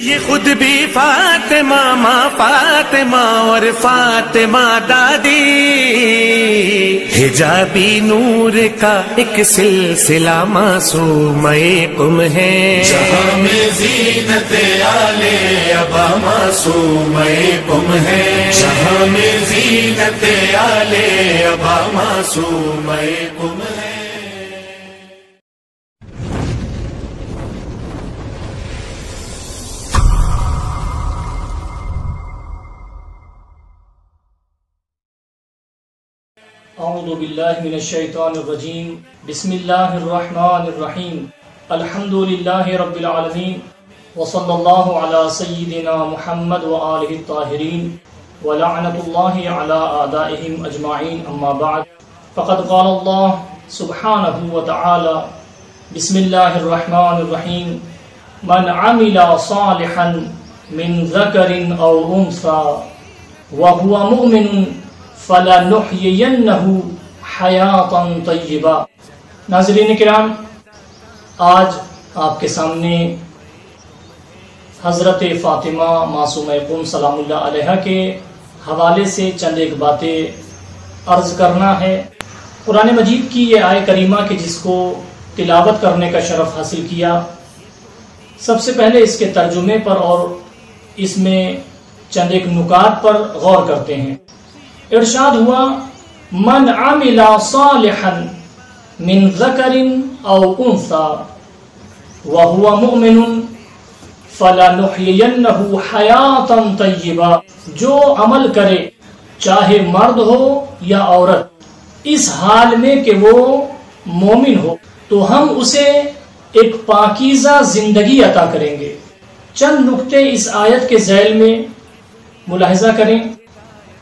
یہ خود بھی فاطمہ ماں فاطمہ اور فاطمہ دادی، حجابی نور کا ایک سلسلہ معصومہ قم ہے، جہاں میں زینت آلے ابا معصومہ قم ہے، جہاں میں زینت آلے ابا معصومہ قم ہے۔ اعوذ باللہ من الشیطان الرجیم، بسم اللہ الرحمن الرحیم، الحمد للہ رب العالمین، وصلی اللہ علی سیدنا محمد وآلہ الطاہرین، ولعنت اللہ علی اعدائہم اجمعین، اما بعد، فقد قال اللہ سبحانہ وتعالی، بسم اللہ الرحمن الرحیم، من عمل صالحا من ذکر او انثى وهو مؤمن فَلَنُحْيِيَنَّهُ حَيَاةً طَيِّبَةً۔ ناظرین کرام، آج آپ کے سامنے حضرت فاطمہ معصومہ قم سلام اللہ علیہا کے حوالے سے چند ایک باتیں عرض کرنا ہے۔ قرآن مجید کی یہ آیہ کریمہ کہ جس کو تلاوت کرنے کا شرف حاصل کیا، سب سے پہلے اس کے ترجمے پر اور اس میں چند ایک نکات پر غور کرتے ہیں۔ ارشاد ہوا، من عمل صالحا من ذکر او انثى وهو مؤمن فلنحيينه حیاة طیبہ، جو عمل کرے چاہے مرد ہو یا عورت، اس حال میں کہ وہ مومن ہو تو ہم اسے ایک پاکیزہ زندگی عطا کریں گے۔ چند نکتے اس آیت کے ذیل میں ملاحظہ کریں۔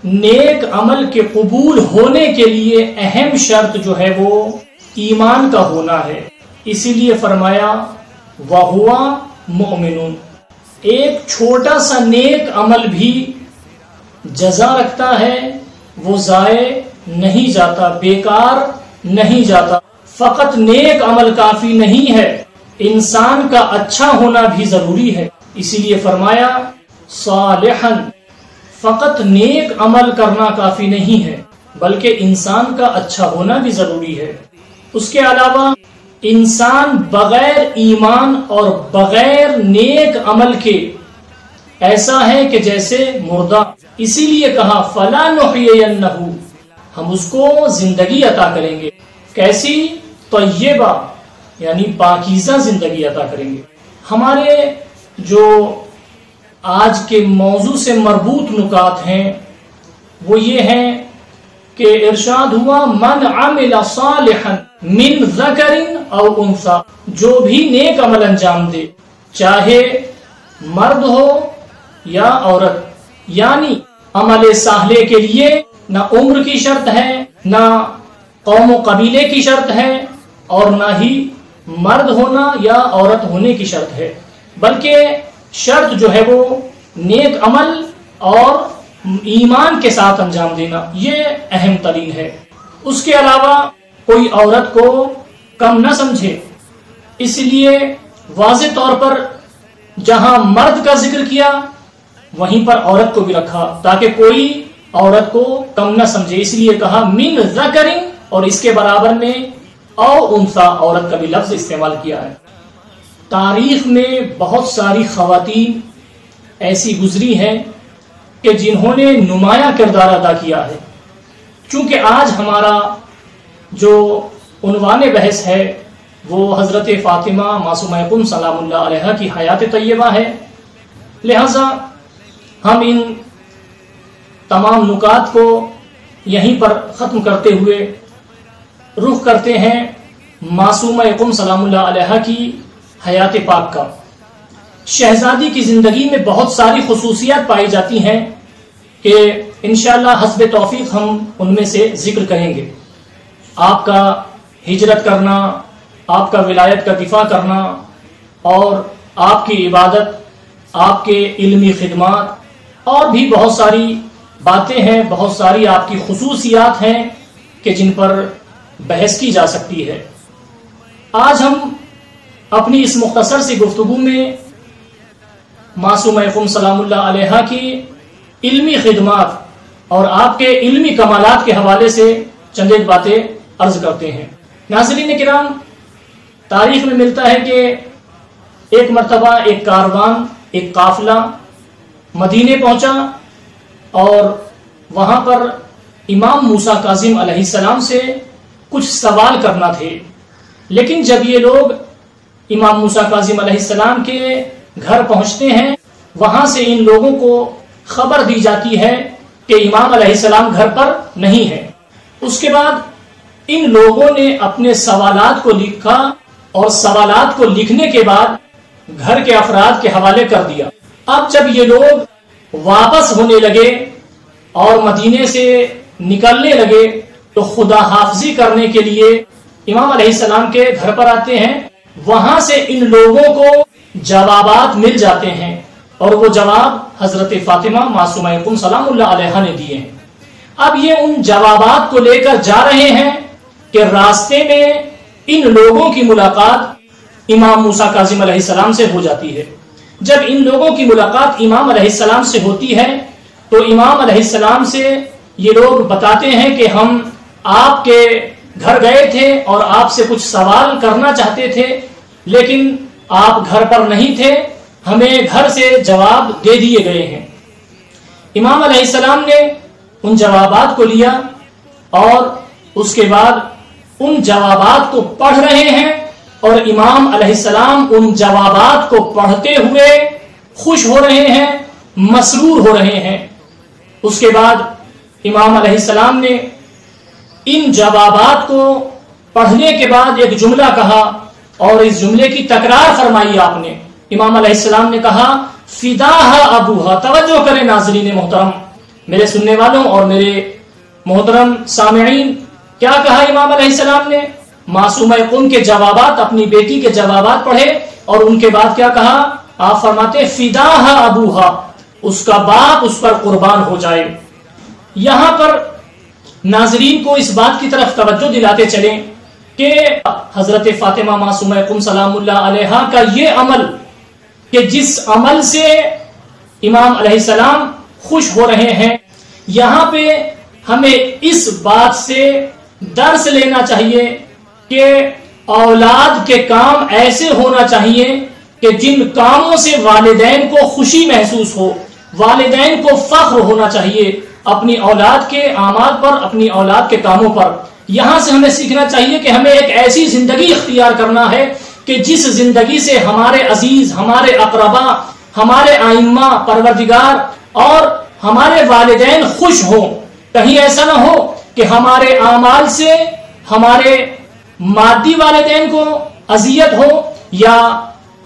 نیک عمل کے قبول ہونے کے لیے اہم شرط جو ہے وہ ایمان کا ہونا ہے، اسی لیے فرمایا وَهُوَ مُؤْمِنٌ۔ ایک چھوٹا سا نیک عمل بھی جزا رکھتا ہے، وہ ضائع نہیں جاتا، بیکار نہیں جاتا۔ فقط نیک عمل کافی نہیں ہے، انسان کا اچھا ہونا بھی ضروری ہے، اسی لیے فرمایا صالحاً۔ فقط نیک عمل کرنا کافی نہیں ہے بلکہ انسان کا اچھا ہونا بھی ضروری ہے۔ اس کے علاوہ انسان بغیر ایمان اور بغیر نیک عمل کے ایسا ہے کہ جیسے مردہ، اسی لیے کہا فَلَنُحْيِيَنَّهُ، ہم اس کو زندگی عطا کریں گے۔ کیسی؟ طیبہ، یعنی پاکیزہ زندگی عطا کریں گے۔ ہمارے جو آج کے موضوع سے مربوط نکات ہیں وہ یہ ہیں کہ ارشاد ہوا من عمل صالحا من ذکر او انثى، جو بھی نیک عمل انجام دے چاہے مرد ہو یا عورت، یعنی عمل صالح کے لیے نہ عمر کی شرط ہے، نہ قوم و قبیلے کی شرط ہے، اور نہ ہی مرد ہونا یا عورت ہونے کی شرط ہے، بلکہ شرط جو ہے وہ نیک عمل اور ایمان کے ساتھ انجام دینا، یہ اہم ترین ہے۔ اس کے علاوہ کوئی عورت کو کم نہ سمجھے، اس لیے واضح طور پر جہاں مرد کا ذکر کیا وہیں پر عورت کو بھی رکھا تاکہ کوئی عورت کو کم نہ سمجھے، اس لیے کہا من ذکر، اور اس کے برابر میں او انثى عورت کا بھی لفظ استعمال کیا ہے۔ تاریخ میں بہت ساری خواتین ایسی گزری ہیں کہ جنہوں نے نمایاں کردار ادا کیا ہے۔ چونکہ آج ہمارا جو عنوان بحث ہے وہ حضرت فاطمہ معصومہ قم سلام اللہ علیہا کی حیات طیبہ ہے، لہذا ہم ان تمام نکات کو یہیں پر ختم کرتے ہوئے رخ کرتے ہیں معصومہ قم سلام اللہ علیہا کی حیات پاک کا۔ شہزادی کی زندگی میں بہت ساری خصوصیات پائی جاتی ہیں کہ انشاءاللہ حسب توفیق ہم ان میں سے ذکر کریں گے۔ آپ کا ہجرت کرنا، آپ کا ولایت کا دفاع کرنا، اور آپ کی عبادت، آپ کے علمی خدمات، اور بھی بہت ساری باتیں ہیں، بہت ساری آپ کی خصوصیات ہیں کہ جن پر بحث کی جا سکتی ہے۔ آج ہم اپنی اس مختصر سی گفتگو میں معصومہ قم سلام اللہ علیہا کی علمی خدمات اور آپ کے علمی کمالات کے حوالے سے چند ایک باتیں عرض کرتے ہیں۔ ناظرین کرام، تاریخ میں ملتا ہے کہ ایک مرتبہ ایک کاروان، ایک قافلہ مدینے پہنچا اور وہاں پر امام موسیٰ کاظم علیہ السلام سے کچھ سوال کرنا تھے، لیکن جب یہ لوگ امام موسیٰ کاظم علیہ السلام کے گھر پہنچتے ہیں، وہاں سے ان لوگوں کو خبر دی جاتی ہے کہ امام علیہ السلام گھر پر نہیں ہے۔ اس کے بعد ان لوگوں نے اپنے سوالات کو لکھا اور سوالات کو لکھنے کے بعد گھر کے افراد کے حوالے کر دیا۔ اب جب یہ لوگ واپس ہونے لگے اور مدینے سے نکلنے لگے تو خدا حافظی کرنے کے لیے امام علیہ السلام کے گھر پر آتے ہیں، وہاں سے ان لوگوں کو جوابات مل جاتے ہیں اور وہ جواب حضرت فاطمہ معصومہ قم سلام اللہ علیہا نے دیے ہیں۔ اب یہ ان جوابات کو لے کر جا رہے ہیں کہ راستے میں ان لوگوں کی ملاقات امام موسیٰ کاظم علیہ السلام سے ہو جاتی ہے۔ جب ان لوگوں کی ملاقات امام علیہ السلام سے ہوتی ہے تو امام علیہ السلام سے یہ لوگ بتاتے ہیں کہ ہم آپ کے گھر گئے تھے اور آپ سے کچھ سوال کرنا چاہتے تھے، لیکن آپ گھر پر نہیں تھے، ہمیں گھر سے جواب دے دیے گئے ہیں۔ امام علیہ السلام نے ان جوابات کو لیا اور اس کے بعد ان جوابات کو پڑھ رہے ہیں اور امام علیہ السلام ان جوابات کو پڑھتے ہوئے خوش ہو رہے ہیں، مسرور ہو رہے ہیں۔ اس کے بعد امام علیہ السلام نے ان جوابات کو پڑھنے کے بعد ایک جملہ کہا اور اس جملے کی تکرار فرمائی آپ نے۔ امام علیہ السلام نے کہا فداہا ابوہا۔ توجہ کریں ناظرین محترم، میرے سننے والوں اور میرے محترم سامعین، کیا کہا امام علیہ السلام نے؟ معصومہ قم کے جوابات، اپنی بیٹی کے جوابات پڑھے اور ان کے بعد کیا کہا؟ آپ فرماتے فداہا ابوہا، اس کا باپ اس پر قربان ہو جائے۔ یہاں پر ناظرین کو اس بات کی طرف توجہ دلاتے چلیں کہ حضرت فاطمہ معصومہ قم سلام اللہ علیہا کا یہ عمل کہ جس عمل سے امام علیہ السلام خوش ہو رہے ہیں، یہاں پہ ہمیں اس بات سے درس لینا چاہیے کہ اولاد کے کام ایسے ہونا چاہیے کہ جن کاموں سے والدین کو خوشی محسوس ہو، والدین کو فخر ہونا چاہیے اپنی اولاد کے اعمال پر، اپنی اولاد کے کاموں پر۔ یہاں سے ہمیں سیکھنا چاہیے کہ ہمیں ایک ایسی زندگی اختیار کرنا ہے کہ جس زندگی سے ہمارے عزیز، ہمارے اقربا، ہمارے ائمہ، پروردگار اور ہمارے والدین خوش ہوں۔ کہیں ایسا نہ ہو کہ ہمارے اعمال سے ہمارے مادی والدین کو اذیت ہو یا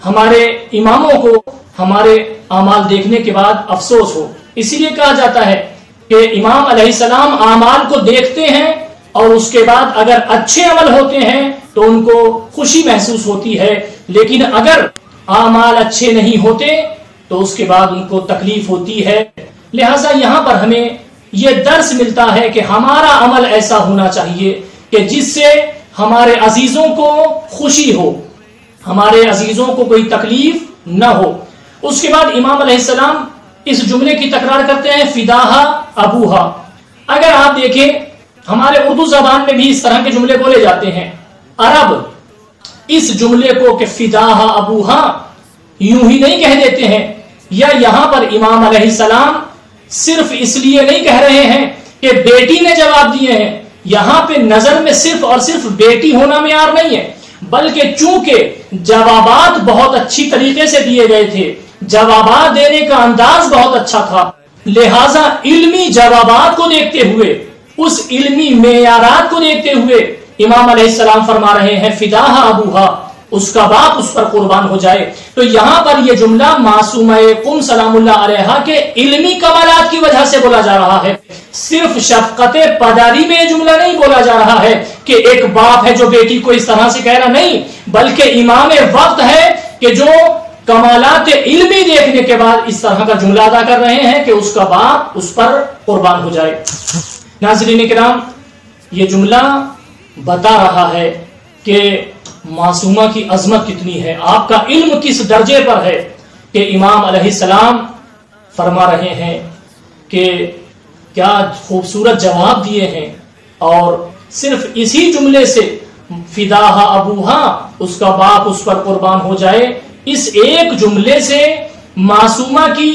ہمارے اماموں کو ہمارے اعمال دیکھنے کے بعد افسوس ہو۔ اسی لیے کہا جاتا ہے کہ امام علیہ السلام اعمال کو دیکھتے ہیں اور اس کے بعد اگر اچھے عمل ہوتے ہیں تو ان کو خوشی محسوس ہوتی ہے، لیکن اگر اعمال اچھے نہیں ہوتے تو اس کے بعد ان کو تکلیف ہوتی ہے۔ لہٰذا یہاں پر ہمیں یہ درس ملتا ہے کہ ہمارا عمل ایسا ہونا چاہیے کہ جس سے ہمارے عزیزوں کو خوشی ہو، ہمارے عزیزوں کو کوئی تکلیف نہ ہو۔ اس کے بعد امام علیہ السلام اس جملے کی تکرار کرتے ہیں فداہا ابوہا۔ اگر آپ دیکھیں ہمارے اردو زبان میں بھی اس طرح کے جملے بولے جاتے ہیں۔ عرب اس جملے کو کہ فداہا ابوہا یوں ہی نہیں کہہ دیتے ہیں، یا یہاں پر امام علیہ السلام صرف اس لیے نہیں کہہ رہے ہیں کہ بیٹی نے جواب دیے ہیں، یہاں پہ نظر میں صرف اور صرف بیٹی ہونا معیار نہیں ہے، بلکہ چونکہ جوابات بہت اچھی طریقے سے دیے گئے تھے، جوابات دینے کا انداز بہت اچھا تھا، لہٰذا علمی جوابات کو دیکھتے ہوئے، اس علمی معیارات کو دیکھتے ہوئے امام علیہ السلام فرما رہے ہیں فداہا ابوہا، اس کا باپ اس پر قربان ہو جائے۔ تو یہاں پر یہ جملہ معصومہ قم سلام اللہ علیہا کے علمی کمالات کی وجہ سے بولا جا رہا ہے، صرف شفقت پدری میں یہ جملہ نہیں بولا جا رہا ہے کہ ایک باپ ہے جو بیٹی کو اس طرح سے کہہ رہا، نہیں، بلکہ امام وقت ہے کہ جو کمالات علمی دیکھنے کے بعد اس طرح کا جملہ ادا کر رہے ہیں کہ اس کا باپ اس پر قربان ہو جائے۔ ناظرین کرام، یہ جملہ بتا رہا ہے کہ معصومہ کی عظمت کتنی ہے، آپ کا علم کس درجے پر ہے۔ کہ امام علیہ السلام فرما رہے ہیں کہ کیا خوبصورت جواب دیے ہیں، اور صرف اسی جملے سے فداہا ابوہا، اس کا باپ اس پر قربان ہو جائے، اس ایک جملے سے معصومہ کی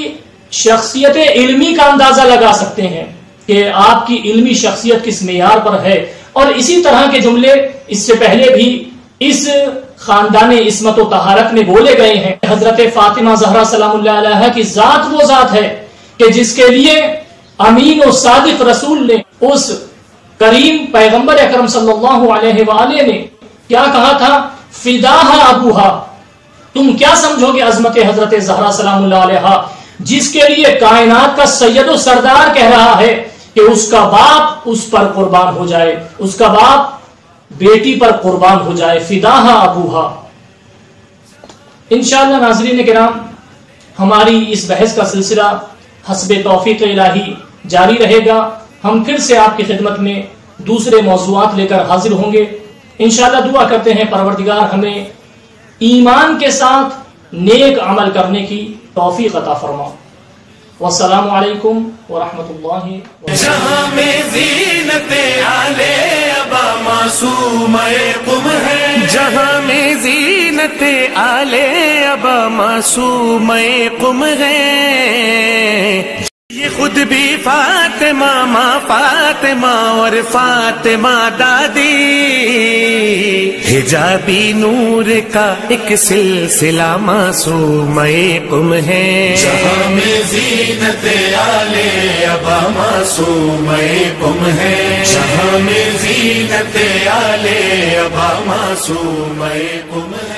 شخصیت علمی کا اندازہ لگا سکتے ہیں کہ آپ کی علمی شخصیت کس معیار پر ہے۔ اور اسی طرح کے جملے اس سے پہلے بھی اس خاندان عصمت و طہارت میں بولے گئے ہیں۔ حضرت فاطمہ زہرا سلام اللہ علیہا کی ذات وہ ذات ہے کہ جس کے لیے امین و صادق رسول نے، اس کریم پیغمبر اکرم صلی اللہ علیہ وآلہ نے کیا کہا تھا؟ فداہا ابوہا۔ تم کیا سمجھو گے عظمت حضرت زہرا سلام اللہ علیہا، جس کے لیے کائنات کا سید و سردار کہہ رہا ہے کہ اس کا باپ اس پر قربان ہو جائے، اس کا باپ بیٹی پر قربان ہو جائے، فداہا ابوہا۔ انشاءاللہ ناظرین کرام، ہماری اس بحث کا سلسلہ حسب توفیق الہی جاری رہے گا۔ ہم پھر سے آپ کی خدمت میں دوسرے موضوعات لے کر حاضر ہوں گے۔ انشاءاللہ دعا کرتے ہیں پروردگار ہمیں ایمان کے ساتھ نیک عمل کرنے کی توفیق عطا فرما۔ والسلام علیکم ورحمۃ اللہ وبرکاتہ۔ جہاں میں زینت آلے ابا معصوم قم ہے، جہاں میں زینت آلے ابا معصوم قم ہے، یہ خود بھی فاطمہ ماں فاطمہ اور فاطمہ دادی، حجابی نور کا ایک سلسلہ معصوم قم ہے، جہاں میں زینت آلے ابا معصوم قم ہے، جہاں میں زینت آلے ابا معصوم قم ہے۔